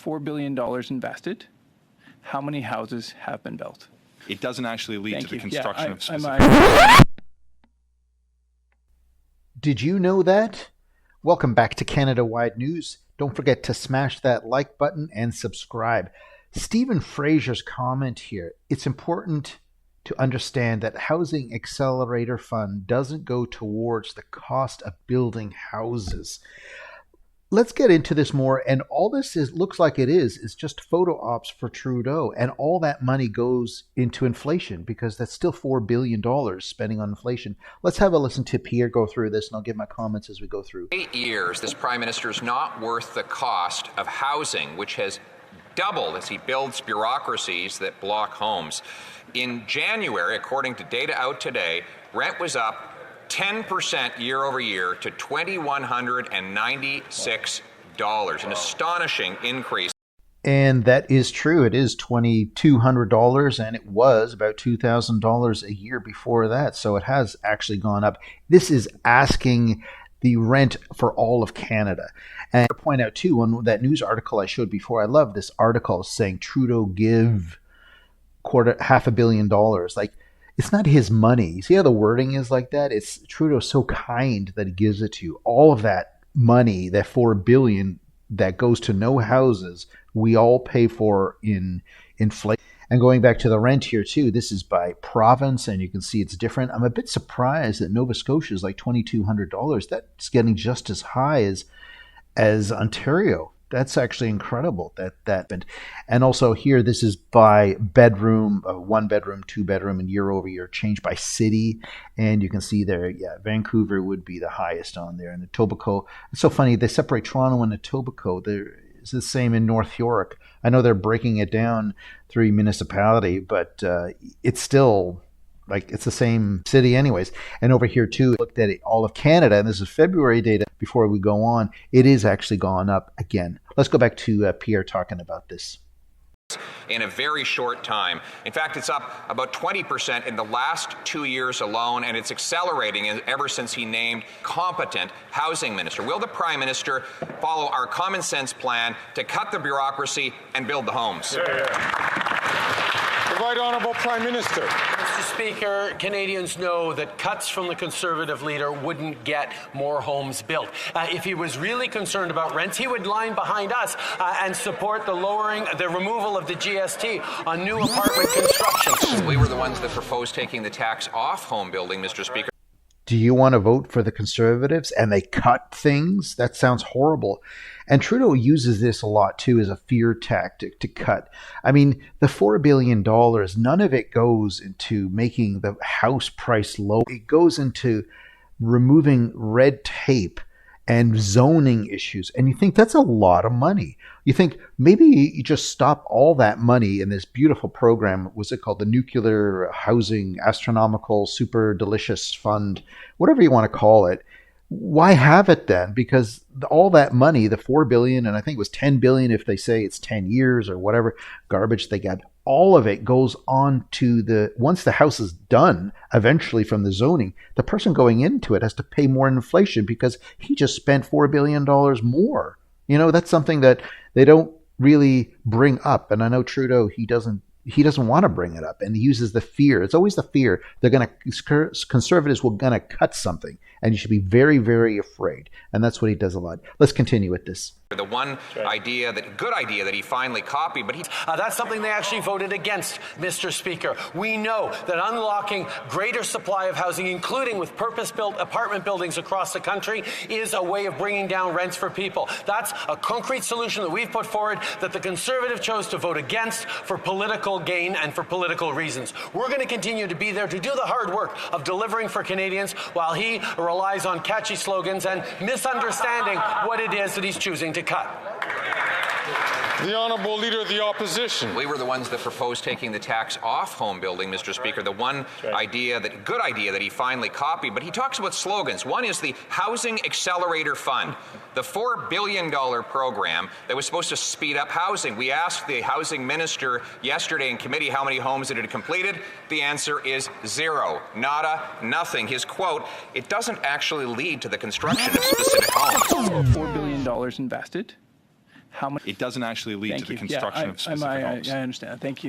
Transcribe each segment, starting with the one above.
$4 billion invested, how many houses have been built? It doesn't actually lead to the construction of specific. Did you know that? Welcome back to Canada-Wide News. Don't forget to smash that like button and subscribe. Stephen Fraser's comment here. It's important to understand that Housing Accelerator Fund doesn't go towards the cost of building houses. Let's get into this more. And all this looks like it is just photo ops for Trudeau. And all that money goes into inflation because that's still $4 billion spending on inflation. Let's have a listen to Pierre go through this, and I'll give my comments as we go through. 8 years, this Prime Minister is not worth the cost of housing, which has doubled as he builds bureaucracies that block homes. In January, according to data out today, rent was up 10% year over year to $2,196, an astonishing increase. And that is true. It is $2,200, and it was about $2,000 a year before that. So it has actually gone up. This is asking the rent for all of Canada. And to point out too, on that news article I showed before, I love this article saying Trudeau give $500 million. Like, it's not his money. You see how the wording is like that? It's Trudeau's so kind that he gives it to you. All of that money, that $4 billion that goes to no houses, we all pay for in inflation. And going back to the rent here too, this is by province, and you can see it's different. I'm a bit surprised that Nova Scotia is like $2,200. That's getting just as high as Ontario. That's actually incredible. And also here, this is by bedroom, 1 bedroom, 2 bedroom, and year over year change by city. And you can see there, Vancouver would be the highest on there. And the Etobicoke, it's so funny, they separate Toronto and Etobicoke. It's the same in North York. I know they're breaking it down through municipality, but it's still like it's the same city anyways. And over here too, looked at it, all of Canada, and this is February data before we go on. It is actually gone up again. Let's go back to Pierre talking about this. In a very short time. In fact, it's up about 20% in the last 2 years alone, and it's accelerating ever since he named competent housing minister. Will the Prime Minister follow our common sense plan to cut the bureaucracy and build the homes? The Right Honourable Prime Minister. Mr. Speaker, Canadians know that cuts from the Conservative leader wouldn't get more homes built. If he was really concerned about rents, he would line behind us and support the removal of the GST on new apartment construction. We were the ones that proposed taking the tax off home building, Mr. Speaker. Do you want to vote for the Conservatives and they cut things? That sounds horrible. And Trudeau uses this a lot too as a fear tactic to cut. I mean, the $4 billion, none of it goes into making the house price low. It goes into removing red tape and zoning issues. And you think that's a lot of money. You think maybe you just stop all that money in this beautiful program. Was it called the Nuclear Housing Astronomical Super Delicious Fund? Whatever you want to call it. Why have it then? Because all that money, the $4 billion, and I think it was $10 billion if they say it's 10 years or whatever garbage they got, all of it goes on to once the house is done, eventually from the zoning, the person going into it has to pay more inflation because he just spent $4 billion more. You know, that's something that they don't really bring up. And I know Trudeau, he doesn't want to bring it up, and he uses the fear. It's always the fear. Conservatives will going to cut something, and you should be very, very afraid. And that's what he does a lot. Let's continue with this. The one good idea that he finally copied, but that's something they actually voted against, Mr. Speaker. We know that unlocking greater supply of housing, including with purpose-built apartment buildings across the country, is a way of bringing down rents for people. That's a concrete solution that we've put forward that the Conservative chose to vote against for political gain and for political reasons. We're going to continue to be there to do the hard work of delivering for Canadians while he relies on catchy slogans and misunderstanding what it is that he's choosing to cut. The Honourable Leader of the Opposition. We were the ones that proposed taking the tax off home building, Mr. Speaker. The one good idea that he finally copied, but he talks about slogans. One is the Housing Accelerator Fund, the $4 billion program that was supposed to speed up housing. We asked the housing minister yesterday in committee how many homes it had completed. The answer is zero, nada, nothing. His quote, "It doesn't actually lead to the construction of specific homes." $4 billion invested. how much? It doesn't actually lead to the construction of specific homes. I understand. Thank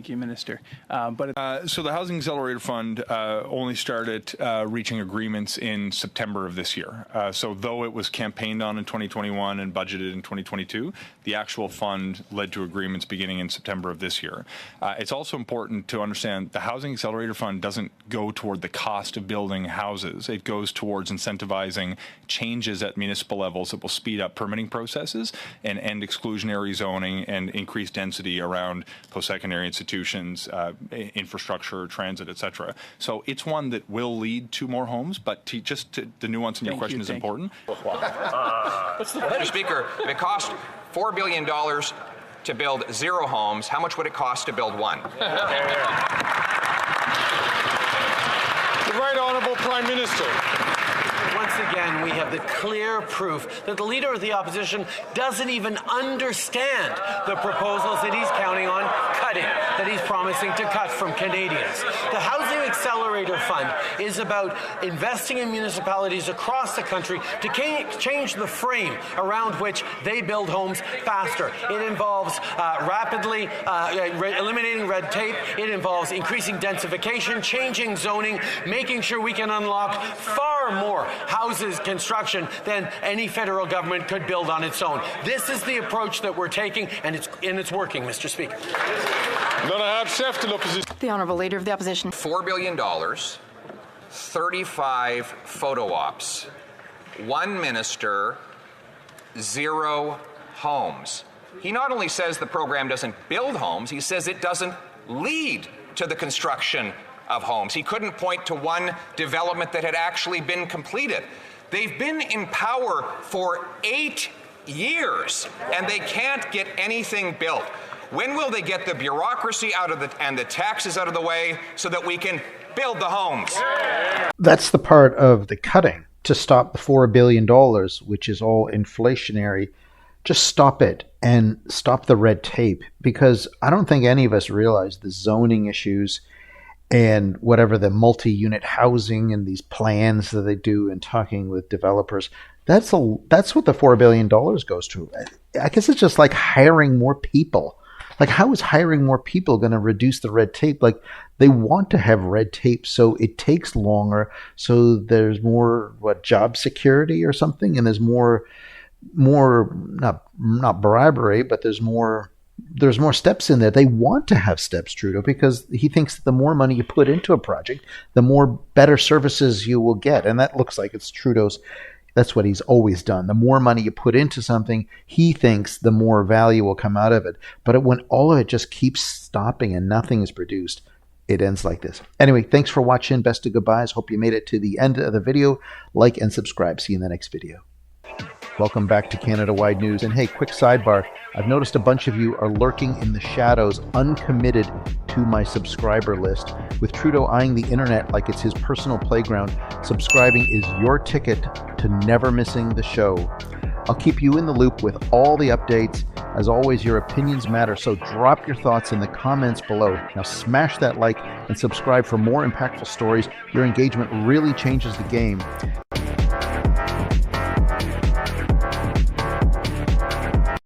you, Minister. So the Housing Accelerator Fund only started reaching agreements in September of this year. So though it was campaigned on in 2021 and budgeted in 2022, the actual fund led to agreements beginning in September of this year. It's also important to understand the Housing Accelerator Fund doesn't go toward the cost of building houses. It goes towards incentivizing changes at municipal levels that will speed up permitting processes and end exclusionary zoning and increase density around post-secondary institutions, infrastructure, transit, etc. So it's one that will lead to more homes, but the nuance in your question is important. Mr. Speaker, if it cost $4 billion to build 0 homes, how much would it cost to build 1? The Right Honourable Prime Minister. Once again, we have the clear proof that the Leader of the Opposition doesn't even understand the proposals that he's counting on cutting, that he's promising to cut from Canadians. The Housing Accelerator Fund is about investing in municipalities across the country to change the frame around which they build homes faster. It involves rapidly eliminating red tape. It involves increasing densification, changing zoning, making sure we can unlock far more houses construction than any federal government could build on its own. This is the approach that we're taking, and it's working, Mr. Speaker. The Honourable Leader of the Opposition. $4 billion, 35 photo ops, 1 minister, 0 homes. He not only says the program doesn't build homes, he says it doesn't lead to the construction of homes. He couldn't point to one development that had actually been completed. They've been in power for 8 years, and they can't get anything built. When will they get the bureaucracy out of and the taxes out of the way so that we can build the homes? That's the part of the cutting to stop the $4 billion, which is all inflationary. Just stop it and stop the red tape, because I don't think any of us realize the zoning issues and whatever the multi-unit housing and these plans that they do and talking with developers. That's what the $4 billion goes to. I guess it's just like hiring more people. Like, how is hiring more people going to reduce the red tape? Like, they want to have red tape so it takes longer, so there's more job security or something, and there's more not bribery, but there's more steps in there. They want to have steps, Trudeau, because he thinks that the more money you put into a project, the more better services you will get. And that looks like it's Trudeau's. That's what he's always done. The more money you put into something, he thinks the more value will come out of it. But when all of it just keeps stopping and nothing is produced, it ends like this. Anyway, thanks for watching. Best of goodbyes. Hope you made it to the end of the video. Like and subscribe. See you in the next video. Welcome back to Canada-Wide News. And hey, quick sidebar. I've noticed a bunch of you are lurking in the shadows, uncommitted to my subscriber list. With Trudeau eyeing the internet like it's his personal playground, subscribing is your ticket to never missing the show. I'll keep you in the loop with all the updates. As always, your opinions matter, so drop your thoughts in the comments below. Now smash that like and subscribe for more impactful stories. Your engagement really changes the game.